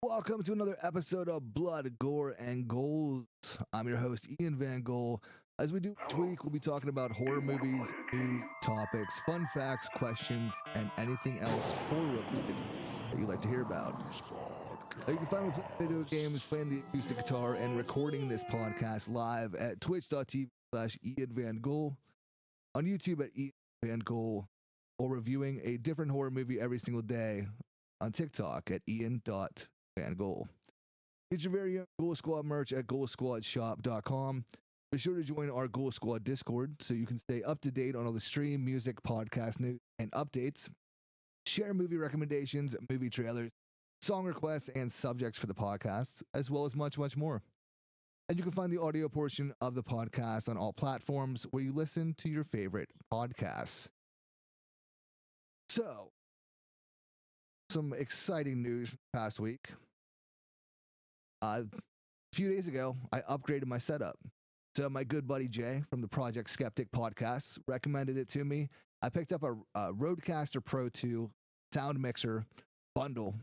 Welcome to another episode of Blood, Gore, and Ghouls. I'm your host, Ian Van Gogh. As we do each week, we'll be talking about horror movies, news, topics, fun facts, questions, and anything else horror-related that you'd like to hear about. Now, you can find me playing video games, playing the acoustic guitar, and recording this podcast live at twitch.tv/Ian Van Gogh, on YouTube at Ian Van Gogh, or reviewing a different horror movie every single day on TikTok at Ian.Van Gogh. Get your very own Ghoul Squad merch at GhoulSquadShop.com. Be sure to join our Ghoul Squad Discord so you can stay up to date on all the stream, music, podcast news, and updates. Share movie recommendations, movie trailers, song requests, and subjects for the podcast, as well as much, much more. And you can find the audio portion of the podcast on all platforms where you listen to your favorite podcasts. So, some exciting news from the past week. A few days ago, I upgraded my setup. So my good buddy Jay from the Project Skeptic podcast recommended it to me. I picked up a Rodecaster Pro 2 sound mixer bundle.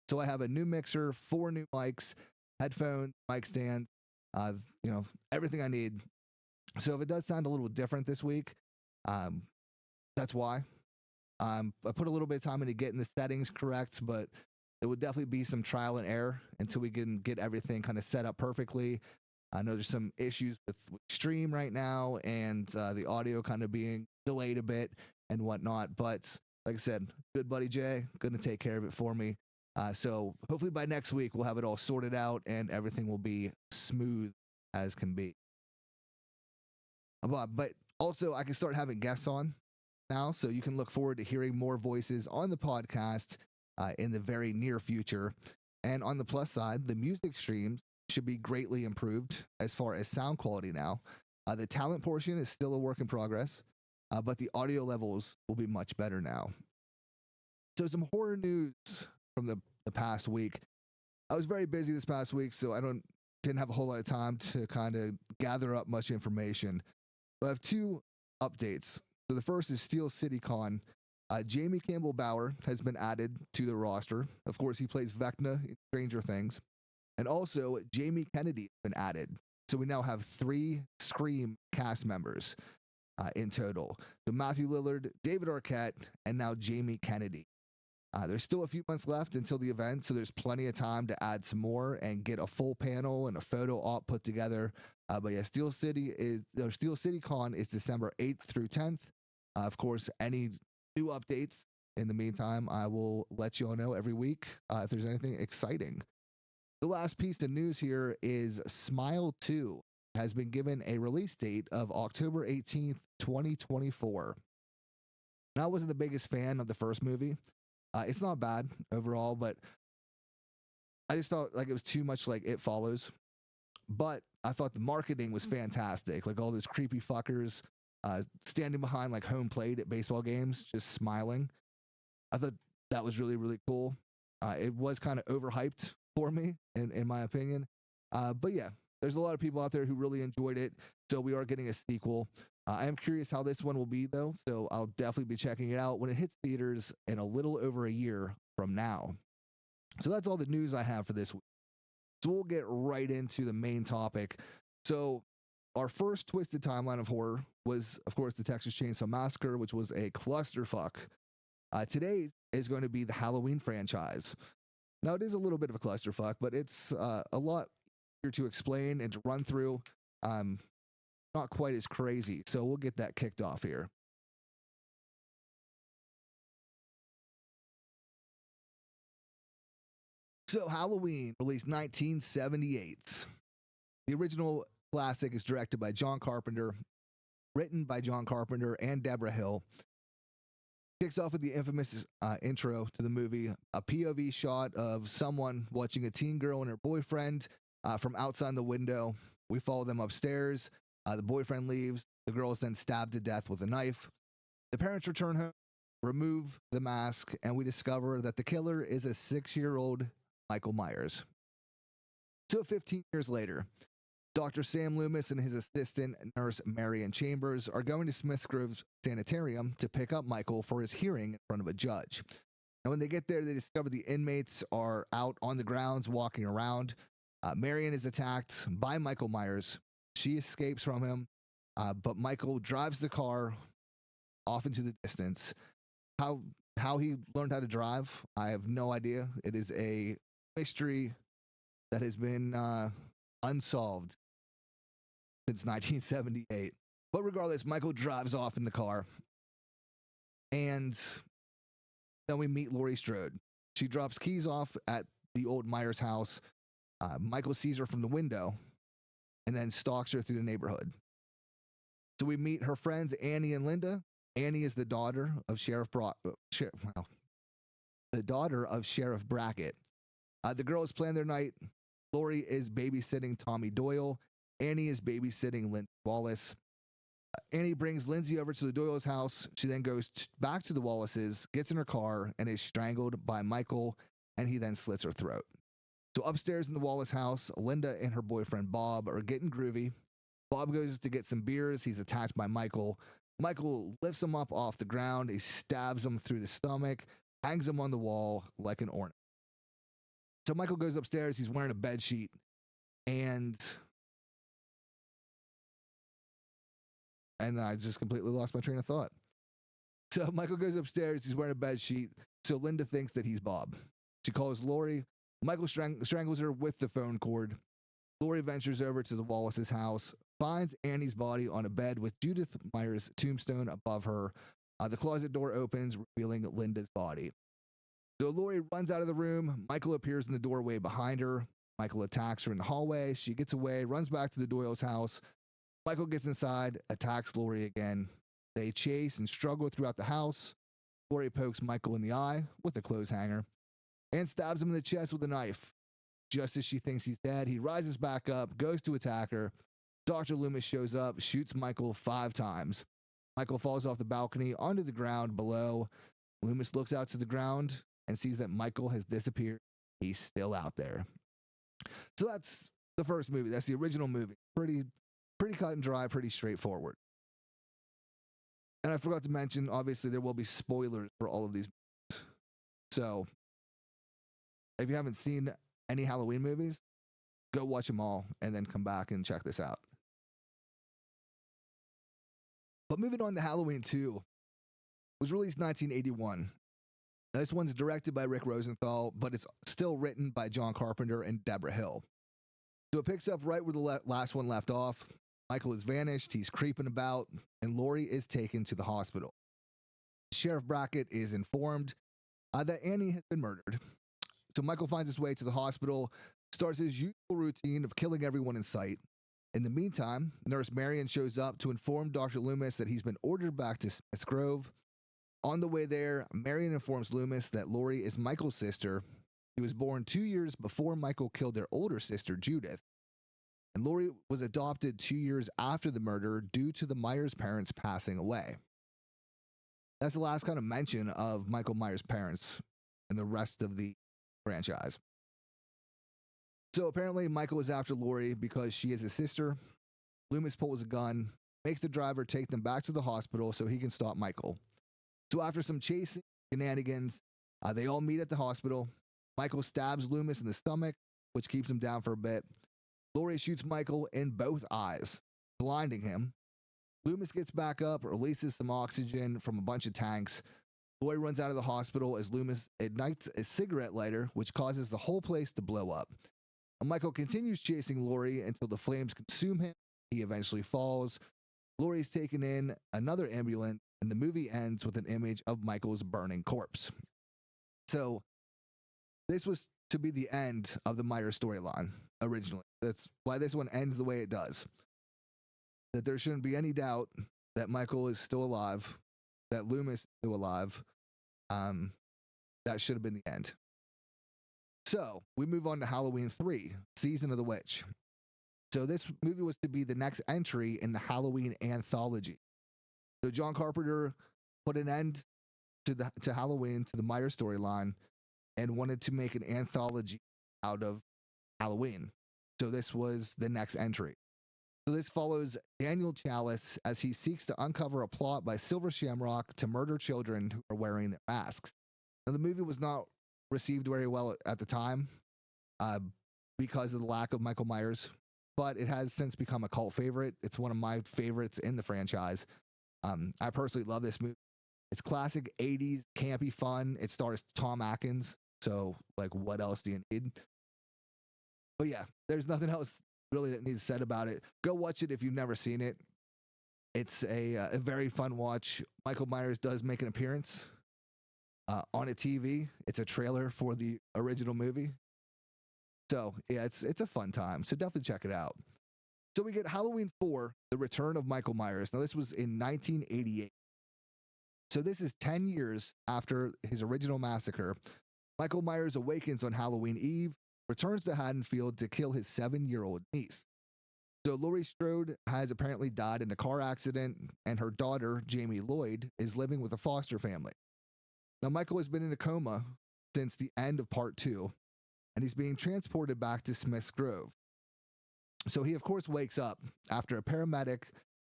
So I have a new mixer, 4 new mics, headphones, mic stands, everything I need. So if it does sound a little different this week, that's why. I put a little bit of time into getting the settings correct, but it would definitely be some trial and error until we can get everything kind of set up perfectly. I know there's some issues with stream right now and the audio kind of being delayed a bit and whatnot. But like I said, good buddy Jay, going to take care of it for me. So hopefully by next week, we'll have it all sorted out and everything will be smooth as can be. But also, I can start having guests on now, so you can look forward to hearing more voices on the podcast in the very near future. And on the plus side, the music streams should be greatly improved as far as sound quality now. The talent portion is still a work in progress, but the audio levels will be much better now. So some horror news from the past week. I was very busy this past week, so didn't have a whole lot of time to kind of gather up much information. But I have 2 updates. So the first is Steel City Con. Jamie Campbell Bower has been added to the roster. Of course, he plays Vecna in Stranger Things. And also, Jamie Kennedy has been added. So we now have 3 Scream cast members in total. So Matthew Lillard, David Arquette, and now Jamie Kennedy. There's still a few months left until the event, so there's plenty of time to add some more and get a full panel and a photo op put together. But yeah, Steel City Con is December 8th through 10th. Of course, any new updates in the meantime, I will let you all know every week if there's anything exciting. The last piece of news here is Smile 2 has been given a release date of October 18th, 2024. Now, I wasn't the biggest fan of the first movie. It's not bad overall, but I just felt like it was too much like It Follows. But I thought the marketing was fantastic. Like all those creepy fuckers standing behind like home plate at baseball games, just smiling. I thought that was really, really cool. It was kind of overhyped for me, in my opinion. But yeah, there's a lot of people out there who really enjoyed it. So we are getting a sequel. I am curious how this one will be, though. So I'll definitely be checking it out when it hits theaters in a little over a year from now. So that's all the news I have for this week. So we'll get right into the main topic. So our first twisted timeline of horror was, of course, the Texas Chainsaw Massacre, which was a clusterfuck. Today is going to be the Halloween franchise. Now, it is a little bit of a clusterfuck, but it's a lot easier to explain and to run through. Not quite as crazy. So we'll get that kicked off here. So Halloween, released 1978. The original classic is directed by John Carpenter, written by John Carpenter and Deborah Hill. Kicks off with the infamous intro to the movie, a POV shot of someone watching a teen girl and her boyfriend from outside the window. We follow them upstairs. The boyfriend leaves. The girl is then stabbed to death with a knife. The parents return home, remove the mask, and we discover that the killer is a 6-year-old Michael Myers. So 15 years later, Dr. Sam Loomis and his assistant, nurse Marion Chambers, are going to Smith's Grove Sanitarium to pick up Michael for his hearing in front of a judge. And when they get there, they discover the inmates are out on the grounds walking around. Marion is attacked by Michael Myers. She escapes from him, but Michael drives the car off into the distance. How how he learned how to drive, I have no idea. It is a mystery that has been unsolved since 1978. But regardless, Michael drives off in the car, and then we meet Laurie Strode. She drops keys off at the old Myers house. Michael sees her from the window and then stalks her through the neighborhood. So we meet her friends, Annie and Linda. Annie is the daughter of the daughter of Sheriff Brackett. The girls plan their night. Laurie is babysitting Tommy Doyle. Annie is babysitting Lindsay Wallace. Annie brings Lindsay over to the Doyle's house. She then goes back to the Wallaces, gets in her car, and is strangled by Michael, and he then slits her throat. So upstairs in the Wallace house, Linda and her boyfriend Bob are getting groovy. Bob goes to get some beers. He's attacked by Michael. Michael lifts him up off the ground. He stabs him through the stomach, hangs him on the wall like an ornament. So Michael goes upstairs. He's wearing a bed sheet, and I just completely lost my train of thought. So Michael goes upstairs. He's wearing a bed sheet. So Linda thinks that he's Bob. She calls Laurie. Michael strangles her with the phone cord. Laurie ventures over to the Wallace's house, finds Annie's body on a bed with Judith Myers' tombstone above her. The closet door opens, revealing Linda's body. So Laurie runs out of the room. Michael appears in the doorway behind her. Michael attacks her in the hallway. She gets away, runs back to the Doyle's house. Michael gets inside, attacks Laurie again. They chase and struggle throughout the house. Laurie pokes Michael in the eye with a clothes hanger and stabs him in the chest with a knife. Just as she thinks he's dead, he rises back up, goes to attack her. Dr. Loomis shows up, shoots Michael 5 times. Michael falls off the balcony onto the ground below. Loomis looks out to the ground and sees that Michael has disappeared. He's still out there. So that's the first movie. That's the original movie. Pretty cut and dry, pretty straightforward. And I forgot to mention, obviously, there will be spoilers for all of these movies. So if you haven't seen any Halloween movies, go watch them all and then come back and check this out. But moving on to Halloween 2, was released 1981. Now, this one's directed by Rick Rosenthal, but it's still written by John Carpenter and Deborah Hill. So it picks up right where the last one left off. Michael has vanished, he's creeping about, and Laurie is taken to the hospital. Sheriff Brackett is informed that Annie has been murdered. So Michael finds his way to the hospital, starts his usual routine of killing everyone in sight. In the meantime, Nurse Marion shows up to inform Dr. Loomis that he's been ordered back to Smith's Grove. On the way there, Marion informs Loomis that Laurie is Michael's sister. She was born 2 years before Michael killed their older sister, Judith. And Laurie was adopted 2 years after the murder due to the Myers parents passing away. That's the last kind of mention of Michael Myers' parents in the rest of the franchise. So apparently Michael is after Laurie because she is his sister. Loomis pulls a gun, makes the driver take them back to the hospital so he can stop Michael. So after some chasing shenanigans, they all meet at the hospital. Michael stabs Loomis in the stomach, which keeps him down for a bit. Laurie shoots Michael in both eyes, blinding him. Loomis gets back up, releases some oxygen from a bunch of tanks. Laurie runs out of the hospital as Loomis ignites a cigarette lighter, which causes the whole place to blow up. Michael continues chasing Laurie until the flames consume him. He eventually falls. Laurie's taken in another ambulance, and the movie ends with an image of Michael's burning corpse. So this was to be the end of the Myers storyline originally. That's why this one ends the way it does. That there shouldn't be any doubt that Michael is still alive, that Loomis is still alive. That should have been the end. So we move on to Halloween 3, Season of the Witch. So this movie was to be the next entry in the Halloween anthology. So John Carpenter put an end to Halloween, to the Myers storyline, and wanted to make an anthology out of Halloween. So this was the next entry. So this follows Daniel Chalice as he seeks to uncover a plot by Silver Shamrock to murder children who are wearing their masks. Now, the movie was not received very well at the time uh, because of the lack of Michael Myers, but it has since become a cult favorite. It's one of my favorites in the franchise. I personally love this movie. It's classic 80s campy fun. It stars Tom Atkins. So, like, what else do you need? But yeah, there's nothing else really that needs said about it. Go watch it if you've never seen it. It's a very fun watch. Michael Myers does make an appearance on a TV. It's a trailer for the original movie. So yeah, it's a fun time. So definitely check it out. So we get Halloween 4, The Return of Michael Myers. Now this was in 1988. So this is 10 years after his original massacre. Michael Myers awakens on Halloween Eve, returns to Haddonfield to kill his 7-year-old niece. So Laurie Strode has apparently died in a car accident, and her daughter, Jamie Lloyd, is living with a foster family. Now, Michael has been in a coma since the end of part 2, and he's being transported back to Smith's Grove. So he, of course, wakes up after a paramedic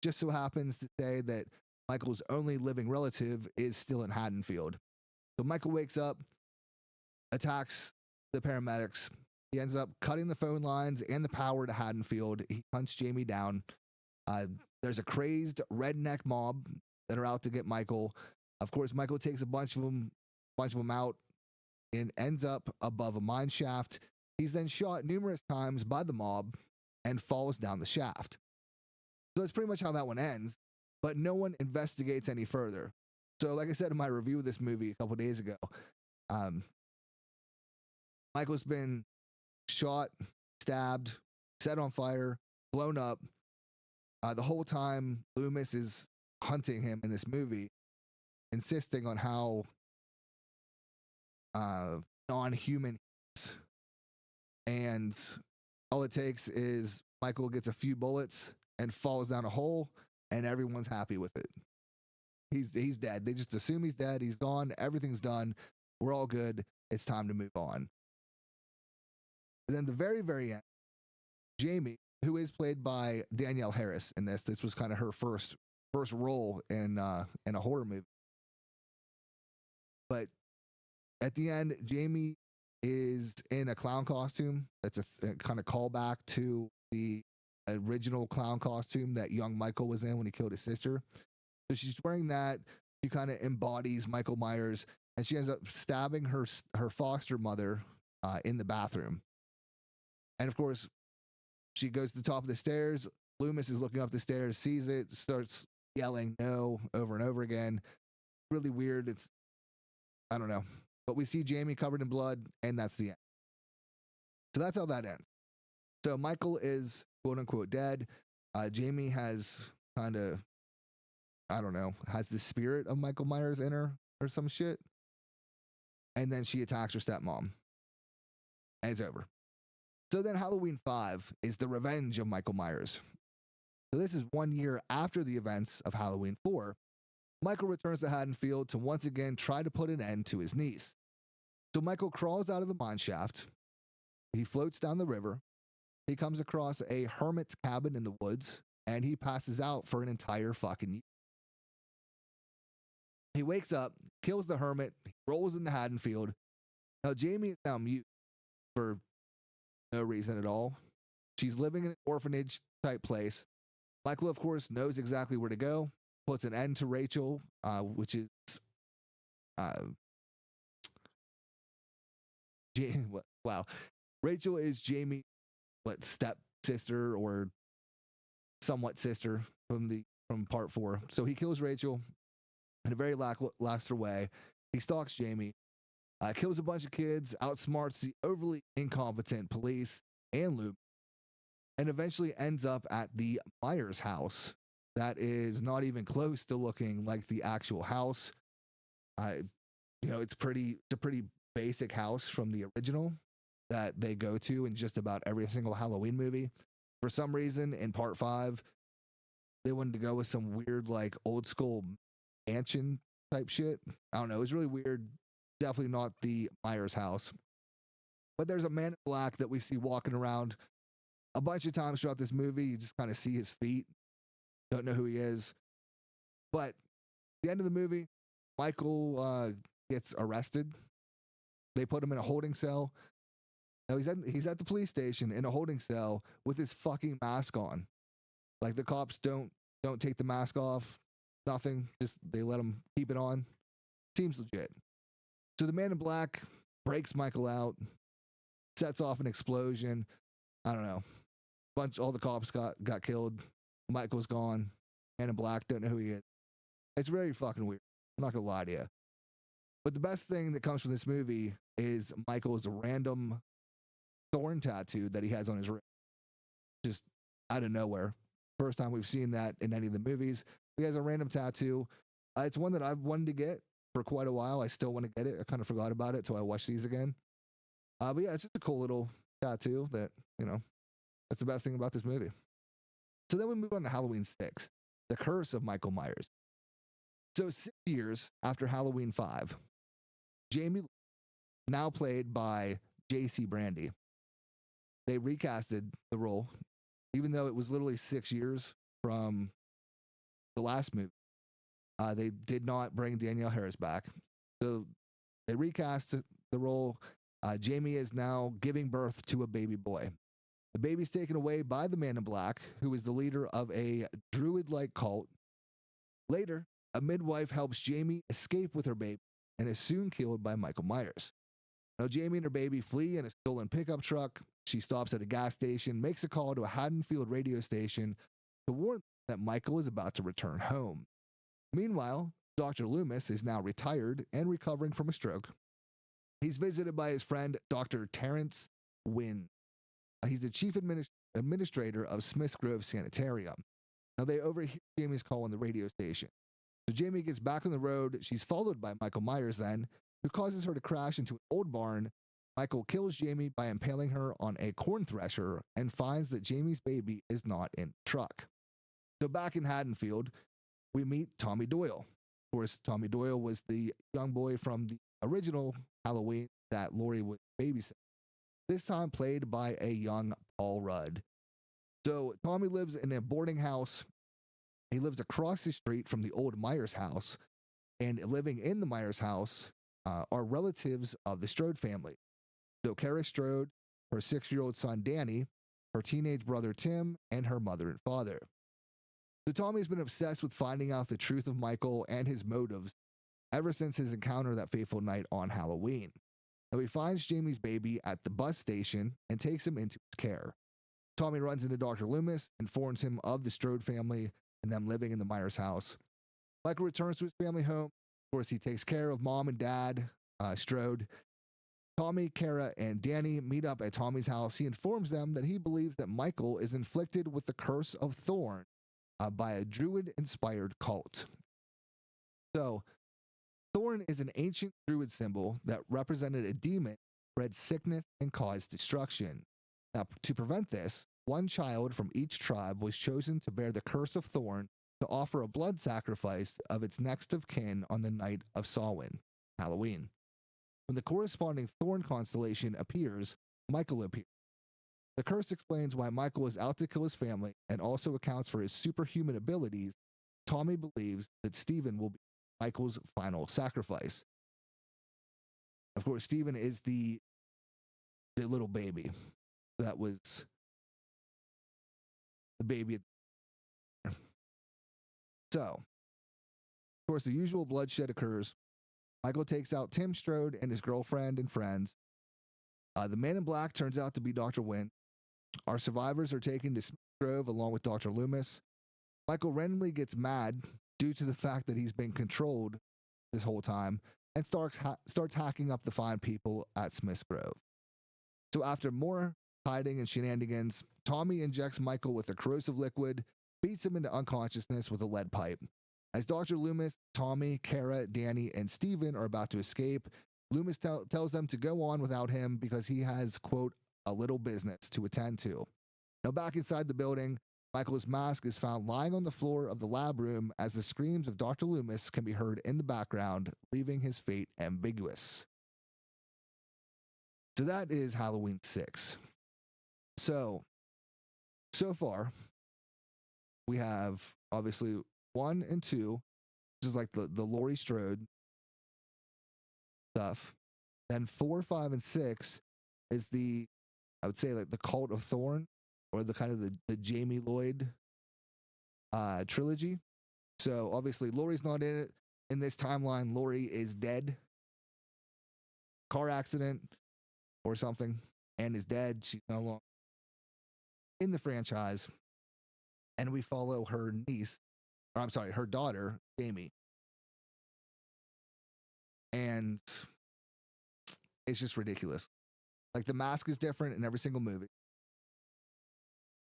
just so happens to say that Michael's only living relative is still in Haddonfield. So Michael wakes up, attacks the paramedics. He ends up cutting the phone lines and the power to Haddonfield. He hunts Jamie down. There's a crazed redneck mob that are out to get Michael. Of course, Michael takes a bunch of them out and ends up above a mine shaft. He's then shot numerous times by the mob and falls down the shaft. So that's pretty much how that one ends, but no one investigates any further. So like I said in my review of this movie a couple days ago, Michael's been shot, stabbed, set on fire, blown up. The whole time Loomis is hunting him in this movie, insisting on how non-human he is. And all it takes is Michael gets a few bullets and falls down a hole, and everyone's happy with it. He's dead. They just assume he's dead. He's gone. Everything's done. We're all good. It's time to move on. And then the very, very end, Jamie, who is played by Danielle Harris in this. This was kind of her first role in a horror movie. But at the end, Jamie is in a clown costume. That's a kind of callback to the original clown costume that young Michael was in when he killed his sister. So she's wearing that. She kind of embodies Michael Myers, and she ends up stabbing her foster mother in the bathroom. And of course, she goes to the top of the stairs. Loomis is looking up the stairs, sees it, starts yelling no over and over again. Really weird. I don't know. But we see Jamie covered in blood, and that's the end. So that's how that ends. So Michael is quote unquote dead. Jamie has kind of, I don't know, has the spirit of Michael Myers in her or some shit. And then she attacks her stepmom. And it's over. So then Halloween 5 is the revenge of Michael Myers. So this is 1 year after the events of Halloween 4. Michael returns to Haddonfield to once again try to put an end to his niece. So Michael crawls out of the mine shaft. He floats down the river. He comes across a hermit's cabin in the woods, and he passes out for an entire fucking year. He wakes up, kills the hermit, rolls into Haddonfield. Now Jamie is now mute for no reason at all. She's living in an orphanage type place. Michael, of course, knows exactly where to go, puts an end to Rachel, which is wow. Rachel is Jamie's step sister or somewhat sister from part 4. So he kills Rachel in a very lackluster way. He stalks Jamie, kills a bunch of kids, outsmarts the overly incompetent police and Luke, and eventually ends up at the Myers house that is not even close to looking like the actual house. It's a pretty basic house from the original that they go to in just about every single Halloween movie. For some reason, in part 5, they wanted to go with some weird, like, old school mansion type shit. I don't know. It was really weird. Definitely not the Myers house. But there's a man in black that we see walking around a bunch of times throughout this movie. You just kind of see his feet. Don't know who he is. But at the end of the movie, Michael gets arrested. They put him in a holding cell. Now he's at the police station in a holding cell with his fucking mask on. Like the cops don't take the mask off. Nothing. Just they let him keep it on. Seems legit. So the man in black breaks Michael out, sets off an explosion. I don't know. All the cops got killed. Michael's gone. Man in black, don't know who he is. It's very fucking weird. I'm not gonna lie to you. But the best thing that comes from this movie is Michael's random thorn tattoo that he has on his wrist. Just out of nowhere. First time we've seen that in any of the movies. He has a random tattoo. It's one that I've wanted to get for quite a while. I still want to get it. I kind of forgot about it until I watched these again. But yeah, it's just a cool little tattoo that, that's the best thing about this movie. So then we move on to Halloween 6, The Curse of Michael Myers. So 6 years after Halloween 5, Jamie, now played by J.C. Brandy, they recasted the role, even though it was literally 6 years from the last movie. They did not bring Danielle Harris back. So they recast the role. Jamie is now giving birth to a baby boy. The baby's taken away by the man in black, who is the leader of a druid-like cult. Later, a midwife helps Jamie escape with her baby and is soon killed by Michael Myers. Now, Jamie and her baby flee in a stolen pickup truck. She stops at a gas station, makes a call to a Haddonfield radio station to warn them that Michael is about to return home. Meanwhile, Dr. Loomis is now retired and recovering from a stroke. He's visited by his friend, Dr. Terrence Wynn. He's the chief administrator of Smith's Grove Sanitarium. Now, they overhear Jamie's call on the radio station. So Jamie gets back on the road. She's followed by Michael Myers then, who causes her to crash into an old barn. Michael kills Jamie by impaling her on a corn thresher and finds that Jamie's baby is not in the truck. So back in Haddonfield, we meet Tommy Doyle. Of course, Tommy Doyle was the young boy from the original Halloween that Laurie was babysitting. This time played by a young Paul Rudd. So Tommy lives in a boarding house. He lives across the street from the old Myers house. And living in the Myers house are relatives of the Strode family. So Kara Strode, her 6-year-old son Danny, her teenage brother Tim, and her mother and father. So Tommy's been obsessed with finding out the truth of Michael and his motives ever since his encounter that fateful night on Halloween. Now he finds Jamie's baby at the bus station and takes him into his care. Tommy runs into Dr. Loomis, informs him of the Strode family and them living in the Myers house. Michael returns to his family home. Of course, he takes care of mom and dad, Strode. Tommy, Kara, and Danny meet up at Tommy's house. He informs them that he believes that Michael is inflicted with the curse of Thorn by a druid-inspired cult. So, Thorn is an ancient druid symbol that represented a demon, bred sickness, and caused destruction. Now, to prevent this, one child from each tribe was chosen to bear the curse of Thorn to offer a blood sacrifice of its next of kin on the night of Samhain, Halloween. When the corresponding Thorn constellation appears, Michael appears. The curse explains why Michael is out to kill his family and also accounts for his superhuman abilities. Tommy believes that Stephen will be Michael's final sacrifice. Of course, Stephen is the little baby that was the baby. So, of course, the usual bloodshed occurs. Michael takes out Tim Strode and his girlfriend and friends. The man in black turns out to be Dr. Wynn. Our survivors are taken to Smith Grove along with Dr. Loomis. Michael randomly gets mad due to the fact that he's been controlled this whole time and starts hacking up the fine people at Smith Grove. So after more hiding and shenanigans, Tommy injects Michael with a corrosive liquid, beats him into unconsciousness with a lead pipe. As Dr. Loomis, Tommy, Kara, Danny, and Stephen are about to escape, Loomis tells them to go on without him because he has, quote, a little business to attend to. Now back inside the building, Michael's mask is found lying on the floor of the lab room as the screams of Dr. Loomis can be heard in the background, leaving his fate ambiguous. So that is Halloween 6. So far, we have obviously 1 and 2, which is like the Laurie Strode stuff. Then 4, 5, and 6 is the, I would say, like the Cult of Thorn, or the kind of the Jamie Lloyd trilogy. So obviously Laurie's not in it in this timeline. Laurie is dead, car accident or something, and is dead. She's no longer in the franchise, and we follow her niece, or I'm sorry, her daughter, Jamie, and it's just ridiculous. Like the mask is different in every single movie.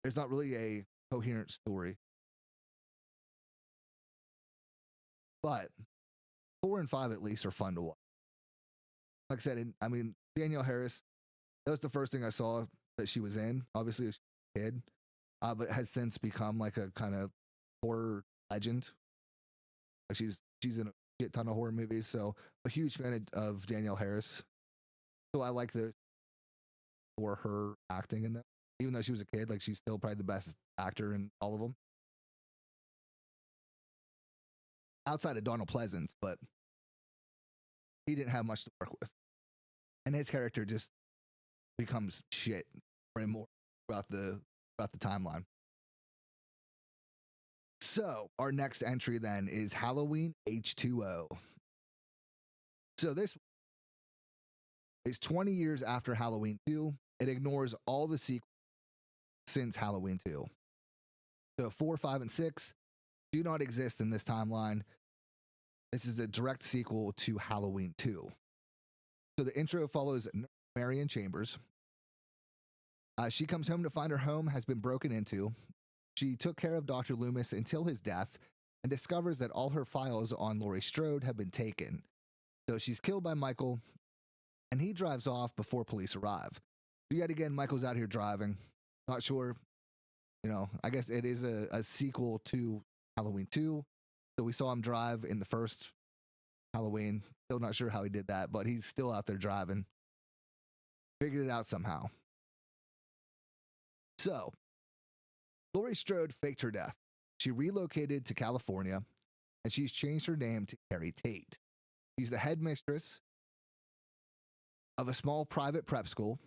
There's not really a coherent story, but 4 and 5 at least are fun to watch. Like I said, I mean, Danielle Harris, that was the first thing I saw that she was in. Obviously, as a kid, but has since become like a kind of horror legend. Like she's in a shit ton of horror movies, so a huge fan of Danielle Harris. So I like the for her acting in them. Even though she was a kid, like she's still probably the best actor in all of them, outside of Donald Pleasance. But he didn't have much to work with, and his character just becomes shit more and more throughout the timeline. So our next entry then is Halloween H2O. So this is 20 years after Halloween 2. It ignores all the sequels since Halloween 2. So 4, 5, and 6 do not exist in this timeline. This is a direct sequel to Halloween 2. So the intro follows Marion Chambers. She comes home to find her home has been broken into. She took care of Dr. Loomis until his death and discovers that all her files on Laurie Strode have been taken. So she's killed by Michael, and he drives off before police arrive. So yet again, Michael's out here driving. Not sure, I guess it is a sequel to Halloween 2. So we saw him drive in the first Halloween. Still not sure how he did that, but he's still out there driving. Figured it out somehow. So, Laurie Strode faked her death. She relocated to California, and she's changed her name to Carrie Tate. She's the headmistress of a small private prep school.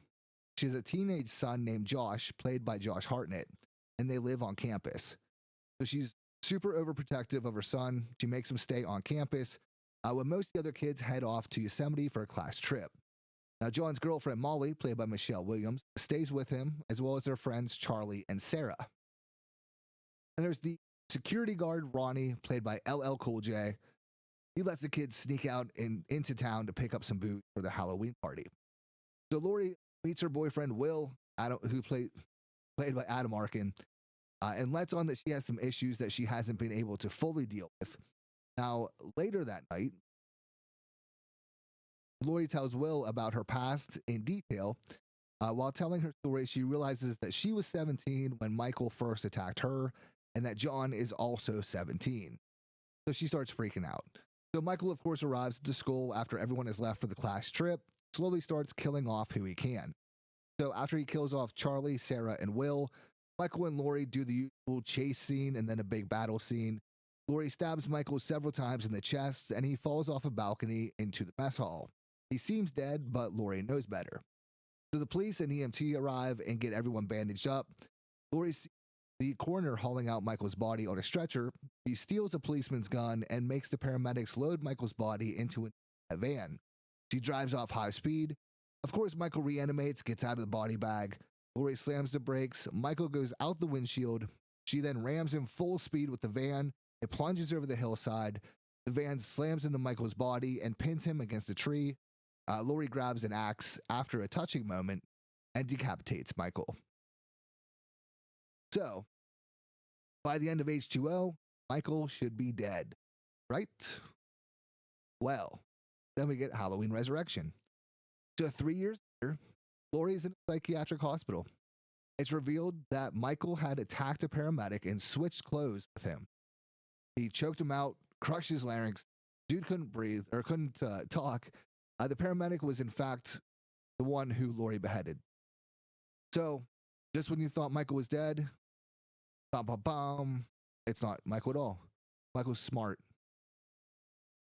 She has a teenage son named Josh, played by Josh Hartnett, and they live on campus. So she's super overprotective of her son. She makes him stay on campus when most of the other kids head off to Yosemite for a class trip. Now, John's girlfriend, Molly, played by Michelle Williams, stays with him, as well as their friends, Charlie and Sarah. And there's the security guard, Ronnie, played by LL Cool J. He lets the kids sneak out into town to pick up some booze for their Halloween party. So Laurie meets her boyfriend, Will, who played by Adam Arkin, and lets on that she has some issues that she hasn't been able to fully deal with. Now, later that night, Laurie tells Will about her past in detail. While telling her story, she realizes that she was 17 when Michael first attacked her, and that John is also 17. So she starts freaking out. So Michael, of course, arrives at the school after everyone has left for the class trip, slowly starts killing off who he can. So after he kills off Charlie, Sarah, and Will, Michael and Laurie do the usual chase scene and then a big battle scene. Laurie stabs Michael several times in the chest, and he falls off a balcony into the mess hall. He seems dead, but Laurie knows better. So the police and EMT arrive and get everyone bandaged up. Laurie sees the coroner hauling out Michael's body on a stretcher. He steals a policeman's gun and makes the paramedics load Michael's body into a van. She drives off high speed. Of course, Michael reanimates, gets out of the body bag. Laurie slams the brakes. Michael goes out the windshield. She then rams him full speed with the van. It plunges over the hillside. The van slams into Michael's body and pins him against a tree. Laurie grabs an axe after a touching moment and decapitates Michael. So, by the end of H2O, Michael should be dead, right? Well, then we get Halloween Resurrection. So 3 years later, Laurie is in a psychiatric hospital. It's revealed that Michael had attacked a paramedic and switched clothes with him. He choked him out, crushed his larynx. Dude couldn't breathe or couldn't talk. The paramedic was, in fact, the one who Laurie beheaded. So, just when you thought Michael was dead, it's not Michael at all. Michael's smart.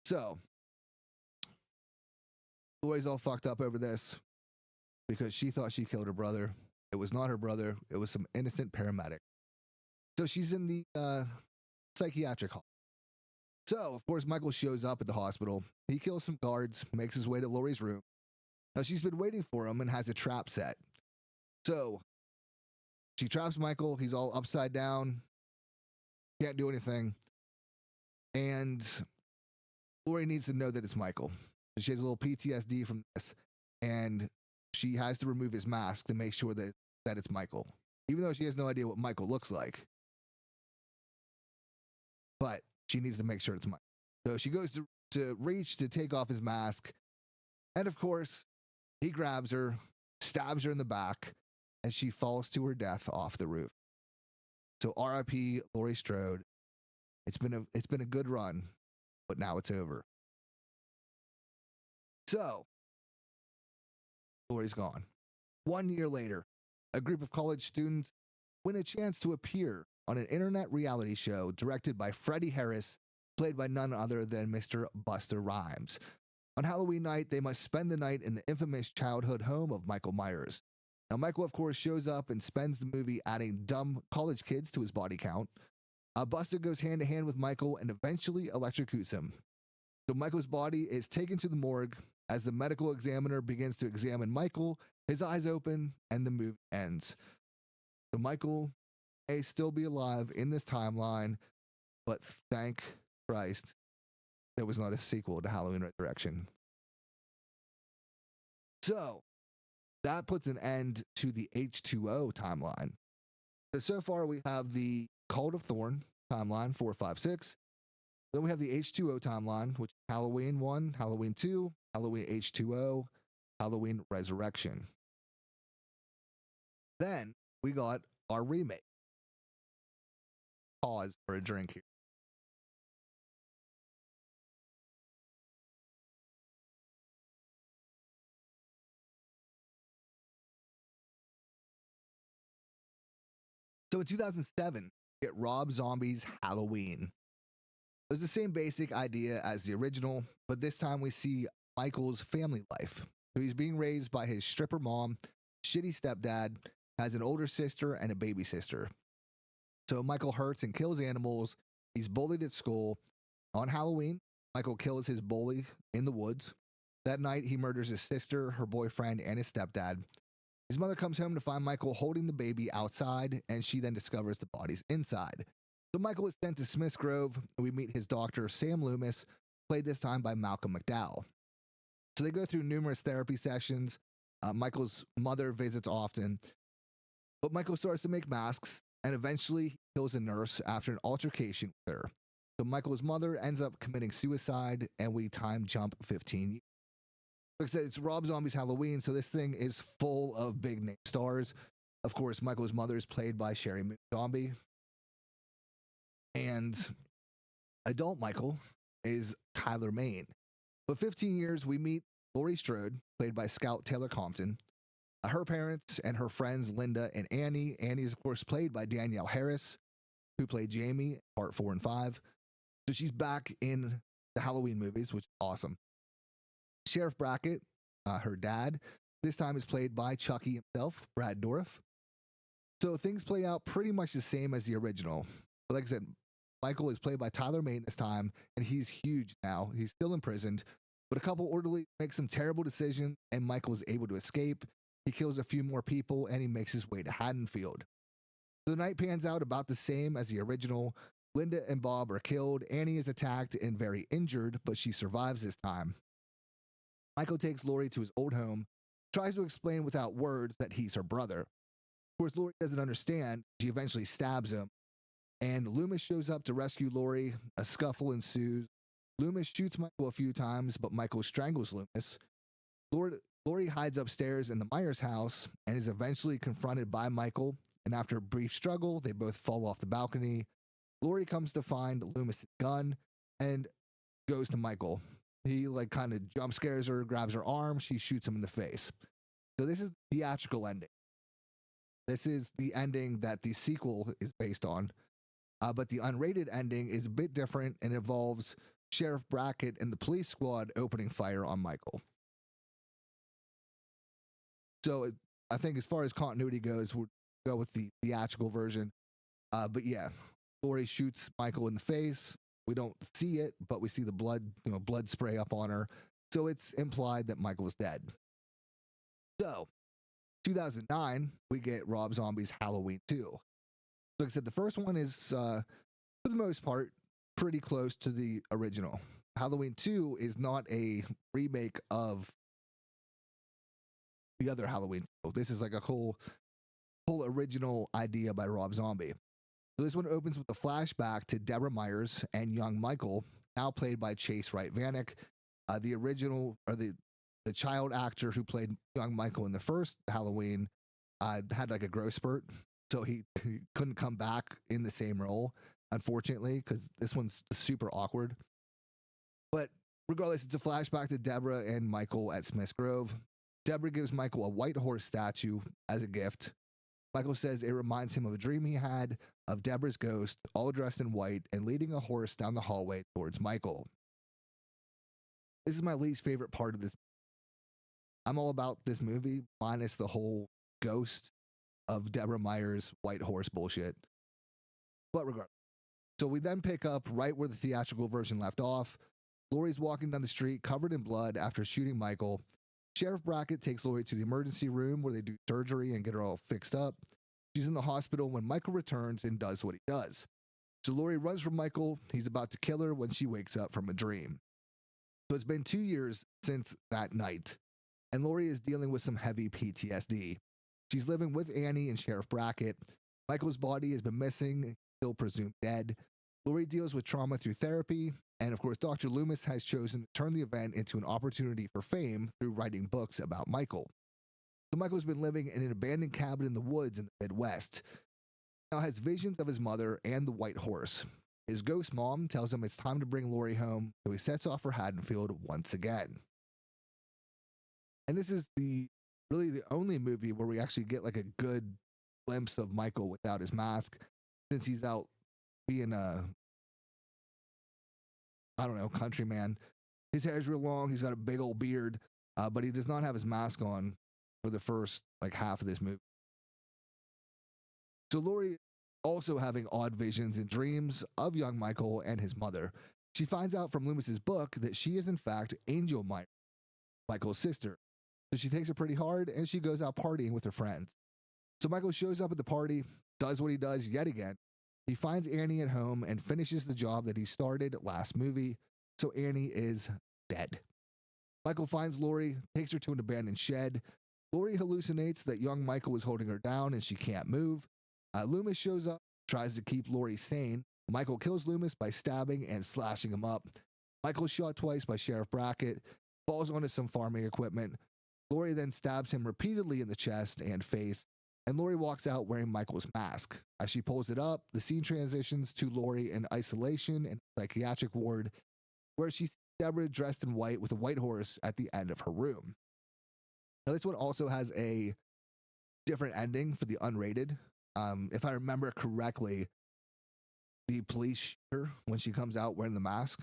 So, Lori's all fucked up over this because she thought she killed her brother. It was not her brother. It was some innocent paramedic. So she's in the psychiatric hall. So, of course, Michael shows up at the hospital. He kills some guards, makes his way to Lori's room. Now, she's been waiting for him and has a trap set. So, she traps Michael. He's all upside down, can't do anything. And Lori needs to know that it's Michael. She has a little PTSD from this. And she has to remove his mask to make sure that it's Michael, even though she has no idea what Michael looks like. But she needs to make sure it's Michael. So she goes to reach to take off his mask. And of course, he grabs her, stabs her in the back, and she falls to her death off the roof. So R.I.P. Laurie Strode. It's been a good run, but now it's over. So Laurie's gone. 1 year later, a group of college students win a chance to appear on an internet reality show directed by Freddie Harris, played by none other than Mr. Buster Rhymes. On Halloween night, they must spend the night in the infamous childhood home of Michael Myers. Now, Michael, of course, shows up and spends the movie adding dumb college kids to his body count. Buster goes hand to hand with Michael and eventually electrocutes him. So Michael's body is taken to the morgue. As the medical examiner begins to examine Michael, his eyes open and the movie ends. So Michael may still be alive in this timeline, but thank Christ there was not a sequel to Halloween Resurrection. So that puts an end to the H2O timeline. So far we have the Cult of Thorn timeline, 4, 5, 6. Then we have the H2O timeline, which is Halloween 1, Halloween 2, Halloween H2O, Halloween Resurrection. Then we got our remake. Pause for a drink here. So in 2007, we get Rob Zombie's Halloween. It was the same basic idea as the original, but this time we see Michael's family life. So he's being raised by his stripper mom, shitty stepdad, has an older sister and a baby sister. So Michael hurts and kills animals. He's bullied at school. On Halloween, Michael kills his bully in the woods. That night, he murders his sister, her boyfriend, and his stepdad. His mother comes home to find Michael holding the baby outside, and she then discovers the bodies inside. So Michael is sent to Smith's Grove, and we meet his doctor, Sam Loomis, played this time by Malcolm McDowell. So they go through numerous therapy sessions. Michael's mother visits often, but Michael starts to make masks, and eventually he kills a nurse after an altercation with her. So Michael's mother ends up committing suicide, and we time jump 15 years. Like I said, it's Rob Zombie's Halloween, so this thing is full of big name stars. Of course, Michael's mother is played by Sherry Moon Zombie. And adult Michael is Tyler Maine. But 15 years, we meet Laurie Strode, played by Scout Taylor Compton. Her parents and her friends, Linda and Annie. Annie is, of course, played by Danielle Harris, who played Jamie, part 4 and 5. So she's back in the Halloween movies, which is awesome. Sheriff Brackett, her dad, this time is played by Chucky himself, Brad Dourif. So things play out pretty much the same as the original. But like I said, Michael is played by Tyler Maine this time, and he's huge now. He's still imprisoned, but a couple orderlies make some terrible decisions, and Michael is able to escape. He kills a few more people, and he makes his way to Haddonfield. So the night pans out about the same as the original. Linda and Bob are killed. Annie is attacked and very injured, but she survives this time. Michael takes Laurie to his old home, tries to explain without words that he's her brother. Of course, Laurie doesn't understand. She eventually stabs him, and Loomis shows up to rescue Laurie. A scuffle ensues. Loomis shoots Michael a few times, but Michael strangles Loomis. Laurie hides upstairs in the Myers house and is eventually confronted by Michael, and after a brief struggle, they both fall off the balcony. Laurie comes to find Loomis' gun and goes to Michael. He kind of jump scares her, grabs her arm, she shoots him in the face. So this is the theatrical ending. This is the ending that the sequel is based on. But the unrated ending is a bit different and involves Sheriff Brackett and the police squad opening fire on Michael. So I think as far as continuity goes, we'll go with the theatrical version. But yeah, Laurie shoots Michael in the face. We don't see it, but we see the blood, blood spray up on her. So it's implied that Michael is dead. So 2009, we get Rob Zombie's Halloween 2. Like I said, the first one is, for the most part, pretty close to the original. Halloween 2 is not a remake of the other Halloween. This is like a whole original idea by Rob Zombie. So this one opens with a flashback to Deborah Myers and young Michael, now played by Chase Wright Vanek, the original or the child actor who played young Michael in the first Halloween. Had like a growth spurt, so he couldn't come back in the same role, unfortunately, because this one's super awkward. But regardless, it's a flashback to Deborah and Michael at Smith's Grove. Deborah gives Michael a white horse statue as a gift. Michael says it reminds him of a dream he had of Deborah's ghost, all dressed in white and leading a horse down the hallway towards Michael. This is my least favorite part of this. I'm all about this movie, minus the whole ghost of Deborah Myers' white horse bullshit. But regardless. So we then pick up right where the theatrical version left off. Laurie's walking down the street covered in blood after shooting Michael. Sheriff Brackett takes Laurie to the emergency room where they do surgery and get her all fixed up. She's in the hospital when Michael returns and does what he does. So Laurie runs from Michael. He's about to kill her when she wakes up from a dream. So it's been 2 years since that night, and Laurie is dealing with some heavy PTSD. She's living with Annie and Sheriff Brackett. Michael's body has been missing, still presumed dead. Laurie deals with trauma through therapy, and of course, Dr. Loomis has chosen to turn the event into an opportunity for fame through writing books about Michael. So Michael's been living in an abandoned cabin in the woods in the Midwest. Now has visions of his mother and the white horse. His ghost mom tells him it's time to bring Laurie home, so he sets off for Haddonfield once again. And this is really the only movie where we actually get like a good glimpse of Michael without his mask, since he's out being I don't know, countryman. His hair's real long. He's got a big old beard, but he does not have his mask on for the first like half of this movie. So Laurie also having odd visions and dreams of young Michael and his mother. She finds out from Loomis's book that she is in fact Angel Myers, Michael's sister. So she takes it pretty hard and she goes out partying with her friends. So Michael shows up at the party, does what he does yet again. He finds Annie at home and finishes the job that he started last movie. So Annie is dead. Michael finds Laurie, takes her to an abandoned shed. Laurie hallucinates that young Michael is holding her down and she can't move. Loomis shows up, tries to keep Laurie sane. Michael kills Loomis by stabbing and slashing him up. Michael's shot twice by Sheriff Brackett, falls onto some farming equipment. Laurie then stabs him repeatedly in the chest and face, and Laurie walks out wearing Michael's mask. As she pulls it up, the scene transitions to Laurie in isolation in a psychiatric ward, where she sees Deborah dressed in white with a white horse at the end of her room. Now, this one also has a different ending for the unrated. If I remember correctly, the police shoot her when she comes out wearing the mask.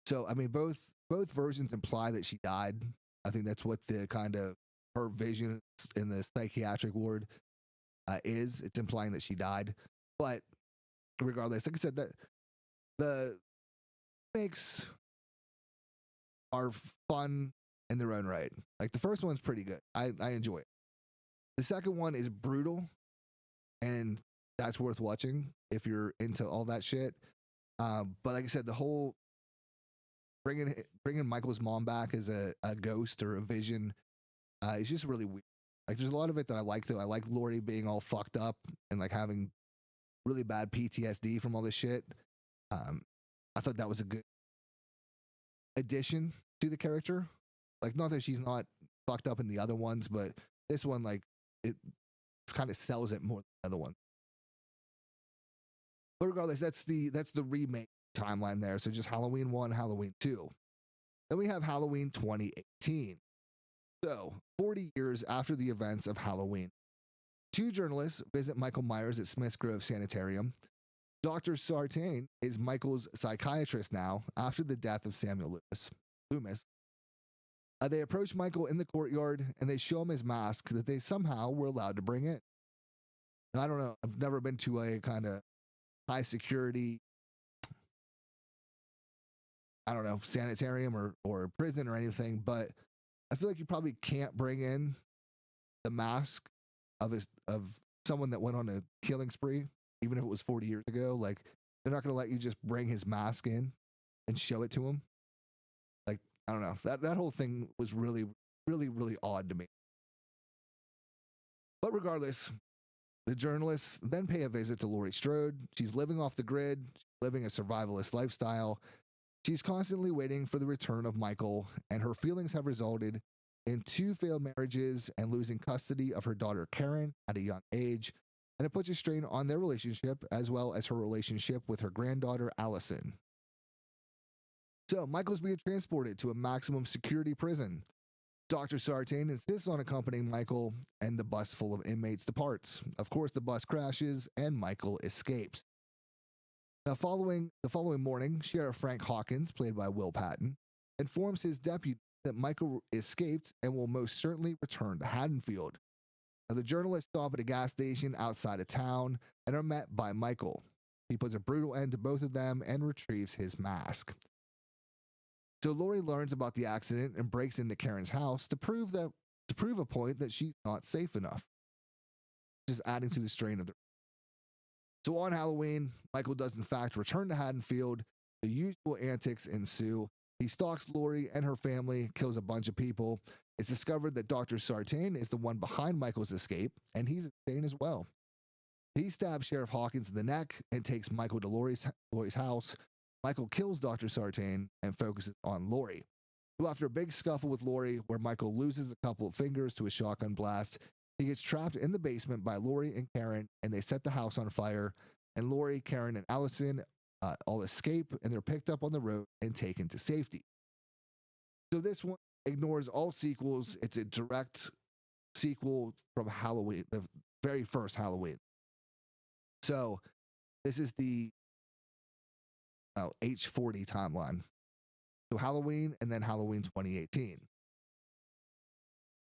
So, I mean, both versions imply that she died. I think that's what the kind of her vision in the psychiatric ward is. It's implying that she died. But regardless, like I said, that the makes are fun in their own right. Like the first one's pretty good. I enjoy it. The second one is brutal, and that's worth watching if you're into all that shit. But like I said, the whole bringing Michael's mom back as a ghost or a vision is just really weird. Like there's a lot of it that I like though. I like Laurie being all fucked up and like having really bad PTSD from all this shit. I thought that was a good addition to the character. Like not that she's not fucked up in the other ones, but this one like it kind of sells it more than the other one. But regardless, that's the remake timeline there. So just Halloween 1, Halloween 2. Then we have Halloween 2018. So 40 years after the events of Halloween, two journalists visit Michael Myers at Smith's Grove Sanitarium. Dr. Sartain is Michael's psychiatrist now after the death of Samuel Loomis. They approach Michael in the courtyard and they show him his mask that they somehow were allowed to bring in. And I don't know. I've never been to a kind of high security, I don't know, sanitarium or prison or anything, but I feel like you probably can't bring in the mask of someone that went on a killing spree, even if it was 40 years ago. Like they're not going to let you just bring his mask in and show it to him. Like I don't know. That whole thing was really, really, really odd to me. But regardless, the journalists then pay a visit to Laurie Strode. She's living off the grid, living a survivalist lifestyle. She's constantly waiting for the return of Michael, and her feelings have resulted in 2 failed marriages and losing custody of her daughter Karen at a young age. And it puts a strain on their relationship as well as her relationship with her granddaughter Allison. So Michael's being transported to a maximum security prison. Dr. Sartain insists on accompanying Michael, and the bus full of inmates departs. Of course, the bus crashes and Michael escapes. Now, the following morning, Sheriff Frank Hawkins, played by Will Patton, informs his deputy that Michael escaped and will most certainly return to Haddonfield. Now, the journalists stop at a gas station outside of town and are met by Michael. He puts a brutal end to both of them and retrieves his mask. So Laurie learns about the accident and breaks into Karen's house to prove a point that she's not safe enough, just adding to the strain of the. So on Halloween, Michael does in fact return to Haddonfield. The usual antics ensue. He stalks Laurie and her family, kills a bunch of people. It's discovered that Dr. Sartain is the one behind Michael's escape, and he's insane as well. He stabs Sheriff Hawkins in the neck and takes Michael to Laurie's house. Michael kills Dr. Sartain and focuses on Laurie, who, after a big scuffle with Laurie, where Michael loses a couple of fingers to a shotgun blast, he gets trapped in the basement by Laurie and Karen, and they set the house on fire. And Laurie, Karen, and Allison all escape, and they're picked up on the road and taken to safety. So this one ignores all sequels. It's a direct sequel from Halloween, the very first Halloween. So this is the H40 timeline. So Halloween and then Halloween 2018.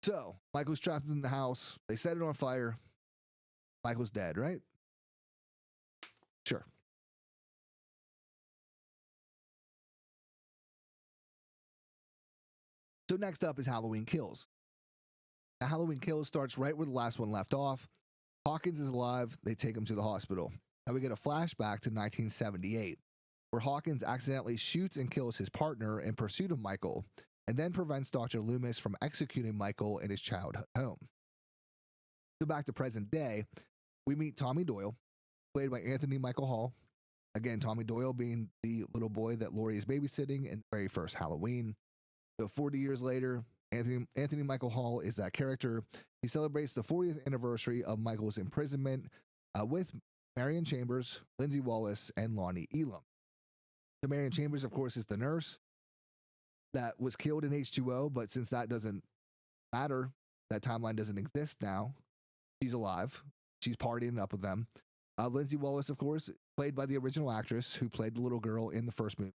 So Michael's trapped in the house. They set it on fire. Michael's dead, right? Sure. So next up is Halloween Kills. Now, Halloween Kills starts right where the last one left off. Hawkins is alive. They take him to the hospital. Now we get a flashback to 1978, where Hawkins accidentally shoots and kills his partner in pursuit of Michael, and then prevents Dr. Loomis from executing Michael in his childhood home. So back to present day, we meet Tommy Doyle, played by Anthony Michael Hall. Again, Tommy Doyle being the little boy that Laurie is babysitting in the very first Halloween. So 40 years later, Anthony Michael Hall is that character. He celebrates the 40th anniversary of Michael's imprisonment with Marion Chambers, Lindsay Wallace, and Lonnie Elam. So Marion Chambers, of course, is the nurse that was killed in H2O, but since that doesn't matter, that timeline doesn't exist now, she's alive. She's partying up with them. Lindsay Wallace, of course, played by the original actress who played the little girl in the first movie.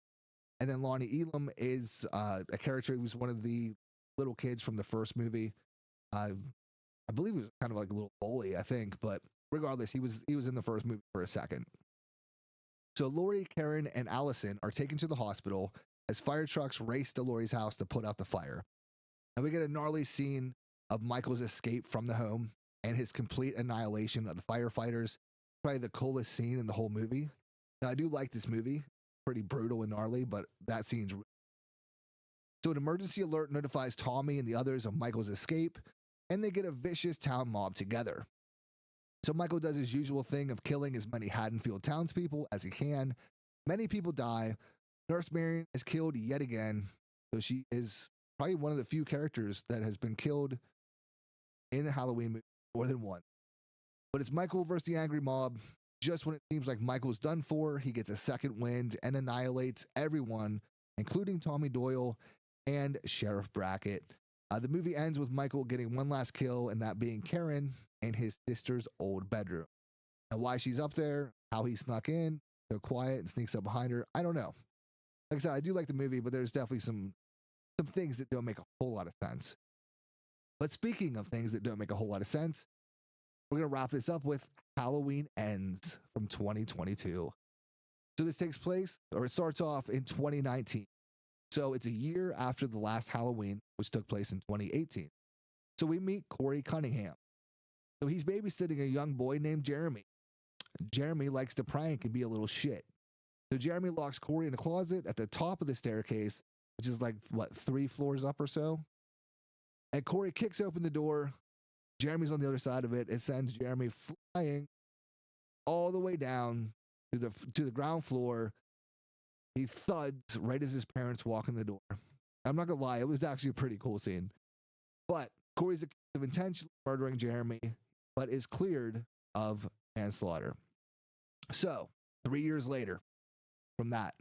And then Lonnie Elam is a character who was one of the little kids from the first movie. I believe he was kind of like a little bully, I think, but regardless, he was in the first movie for a second. So Laurie, Karen, and Allison are taken to the hospital as fire trucks race to Laurie's house to put out the fire. And we get a gnarly scene of Michael's escape from the home and his complete annihilation of the firefighters. Probably the coolest scene in the whole movie. Now, I do like this movie. Pretty brutal and gnarly, but that scene's... So an emergency alert notifies Tommy and the others of Michael's escape, and they get a vicious town mob together. So Michael does his usual thing of killing as many Haddonfield townspeople as he can. Many people die. Nurse Marion is killed yet again. So she is probably one of the few characters that has been killed in the Halloween movie more than once. But it's Michael versus the angry mob. Just when it seems like Michael's done for, he gets a second wind and annihilates everyone, including Tommy Doyle and Sheriff Brackett. The movie ends with Michael getting one last kill, and that being Karen in his sister's old bedroom. Now, why she's up there, how he snuck in, so quiet and sneaks up behind her, I don't know. Like I said, I do like the movie, but there's definitely some some things that don't make a whole lot of sense. But speaking of things that don't make a whole lot of sense, we're going to wrap this up with Halloween Ends from 2022. So this takes place, or it starts off in 2019. So it's a year after the last Halloween, which took place in 2018. So we meet Corey Cunningham. So he's babysitting a young boy named Jeremy. Jeremy likes to prank and be a little shit. So Jeremy locks Corey in a closet at the top of the staircase, which is like, 3 floors up or so. And Corey kicks open the door. Jeremy's on the other side of it. It sends Jeremy flying all the way down to the ground floor. He thuds right as his parents walk in the door. I'm not going to lie, it was actually a pretty cool scene. But Corey's accused of intentionally murdering Jeremy, but is cleared of manslaughter. So, 3 years later from that,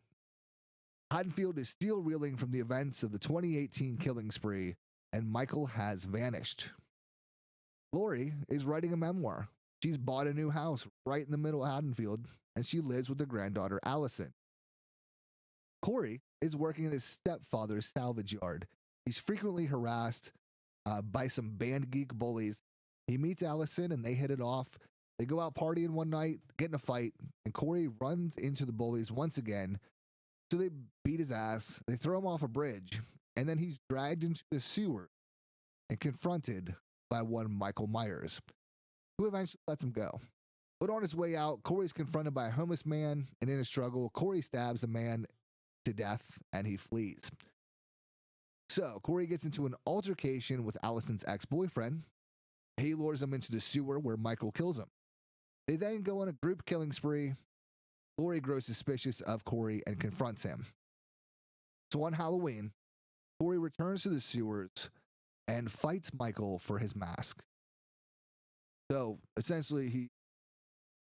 Haddonfield is still reeling from the events of the 2018 killing spree, and Michael has vanished. Lori is writing a memoir. She's bought a new house right in the middle of Haddonfield, and she lives with her granddaughter, Allison. Corey is working in his stepfather's salvage yard. He's frequently harassed by some band geek bullies. He meets Allison, and they hit it off. They go out partying one night, get in a fight, and Corey runs into the bullies once again. So they beat his ass. They throw him off a bridge, and then he's dragged into the sewer and confronted by one Michael Myers, who eventually lets him go. But on his way out, Corey's confronted by a homeless man, and in a struggle, Corey stabs a man to death, and he flees. So Corey gets into an altercation with Allison's ex-boyfriend. He lures him into the sewer where Michael kills him. They then go on a group killing spree. Lori grows suspicious of Corey and confronts him. So on Halloween, Corey returns to the sewers and fights Michael for his mask. So essentially, he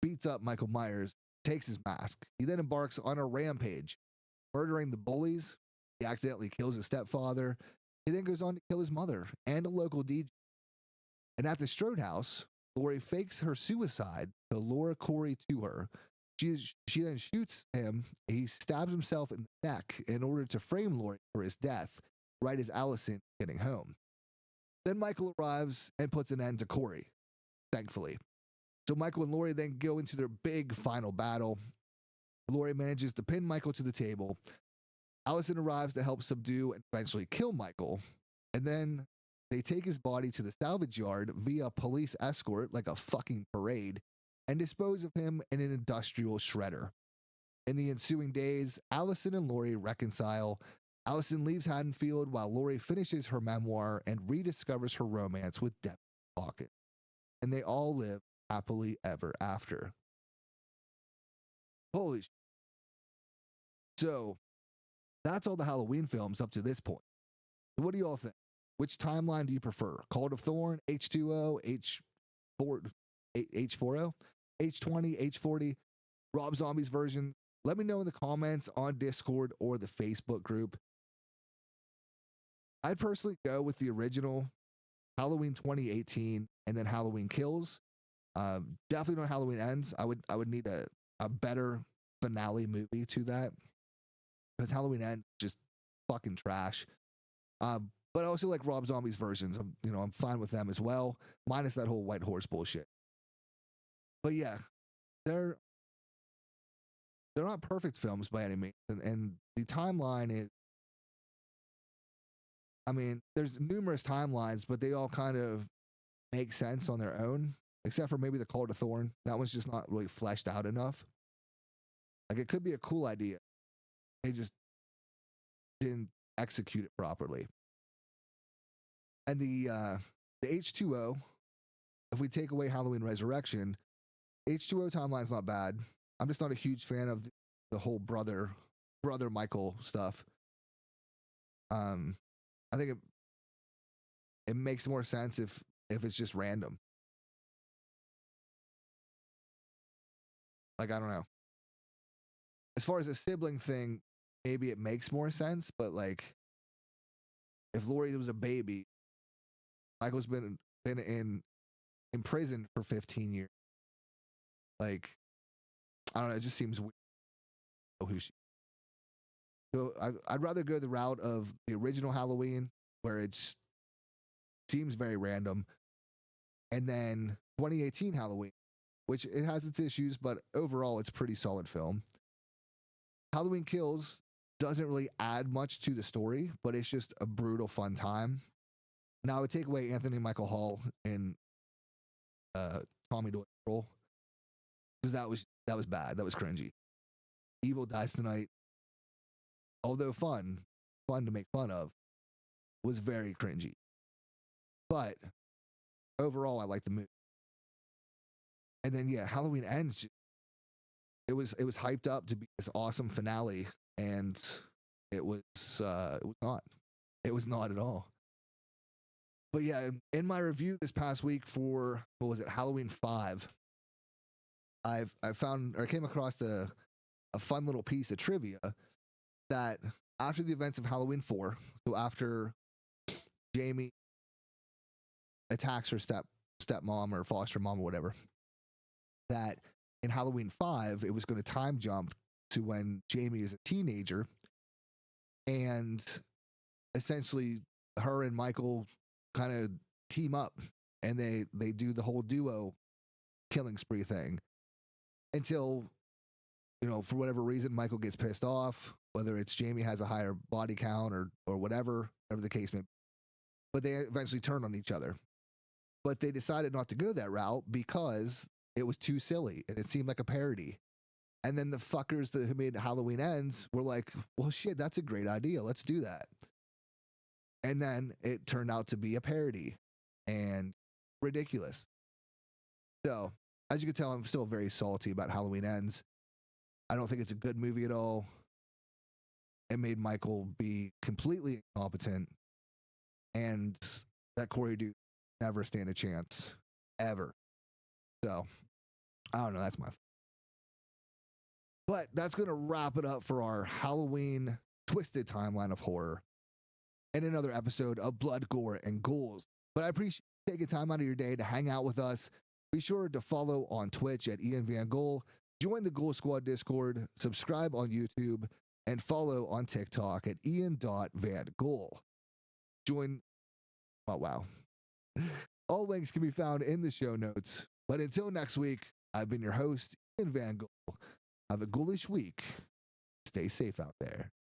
beats up Michael Myers, takes his mask. He then embarks on a rampage, murdering the bullies. He accidentally kills his stepfather. He then goes on to kill his mother and a local DJ. And at the Strode house, Lori fakes her suicide to lure Corey to her. She then shoots him. He stabs himself in the neck in order to frame Lori for his death, right as Allison is getting home. Then Michael arrives and puts an end to Corey, thankfully. So Michael and Lori then go into their big final battle. Lori manages to pin Michael to the table. Allison arrives to help subdue and eventually kill Michael. And then they take his body to the salvage yard via police escort, like a fucking parade, and dispose of him in an industrial shredder. In the ensuing days, Allison and Lori reconcile. Allison leaves Haddonfield while Lori finishes her memoir and rediscovers her romance with Debbie Pocket. And they all live happily ever after. Holy shit. So, that's all the Halloween films up to this point. What do you all think? Which timeline do you prefer? Cult of Thorn, H2O, H40, H20, H40, Rob Zombie's version? Let me know in the comments on Discord or the Facebook group. I'd personally go with the original Halloween 2018 and then Halloween Kills. Definitely not Halloween Ends. I would need a better finale movie to that, because Halloween Ends just fucking trash. But I also like Rob Zombie's versions. I'm fine with them as well, minus that whole white horse bullshit. But yeah, they're not perfect films by any means, and the timeline is, there's numerous timelines, but they all kind of make sense on their own, except for maybe the Cult of Thorn. That one's just not really fleshed out enough. Like, it could be a cool idea. They just didn't execute it properly. And the H2O, if we take away Halloween Resurrection, H2O timeline's not bad. I'm just not a huge fan of the whole brother Michael stuff. I think it makes more sense if it's just random. Like, I don't know. As far as a sibling thing, maybe it makes more sense, but like, if Lori was a baby, Michael's been in prison for 15 years. Like, I don't know, it just seems weird who she So I'd rather go the route of the original Halloween, where it seems very random, and then 2018 Halloween, which it has its issues, but overall it's a pretty solid film. Halloween Kills doesn't really add much to the story, but it's just a brutal fun time. Now I would take away Anthony Michael Hall in uh, Tommy Doyle's role, because that was bad. That was cringy. Evil Dies Tonight, although fun to make fun of, was very cringy. But overall, I like the movie. And then yeah, Halloween Ends. It was hyped up to be this awesome finale, and it was not. It was not at all. But yeah, in my review this past week for what was it, Halloween 5, I found or came across a fun little piece of trivia that after the events of Halloween 4, so after Jamie attacks her stepmom or foster mom or whatever, that in Halloween 5 it was going to time jump to when Jamie is a teenager, and essentially her and Michael kind of team up, and they do the whole duo killing spree thing until, for whatever reason, Michael gets pissed off, whether it's Jamie has a higher body count or whatever the case may be. But they eventually turn on each other. But they decided not to go that route because it was too silly and it seemed like a parody. And then the fuckers who made Halloween Ends were like, well, shit, that's a great idea. Let's do that. And then it turned out to be a parody and ridiculous. So, as you can tell, I'm still very salty about Halloween Ends. I don't think it's a good movie at all. It made Michael be completely incompetent, and that Corey dude never stand a chance ever. So I don't know. That's my. But that's gonna wrap it up for our Halloween twisted timeline of horror and another episode of Blood, Gore, and Ghouls. But I appreciate you taking time out of your day to hang out with us. Be sure to follow on Twitch at Ian Van Ghoul. Join the Ghoul Squad Discord. Subscribe on YouTube. And follow on TikTok at Ian.VanGhoul. Join. Oh, wow. All links can be found in the show notes. But until next week, I've been your host, Ian Van Ghoul. Have a ghoulish week. Stay safe out there.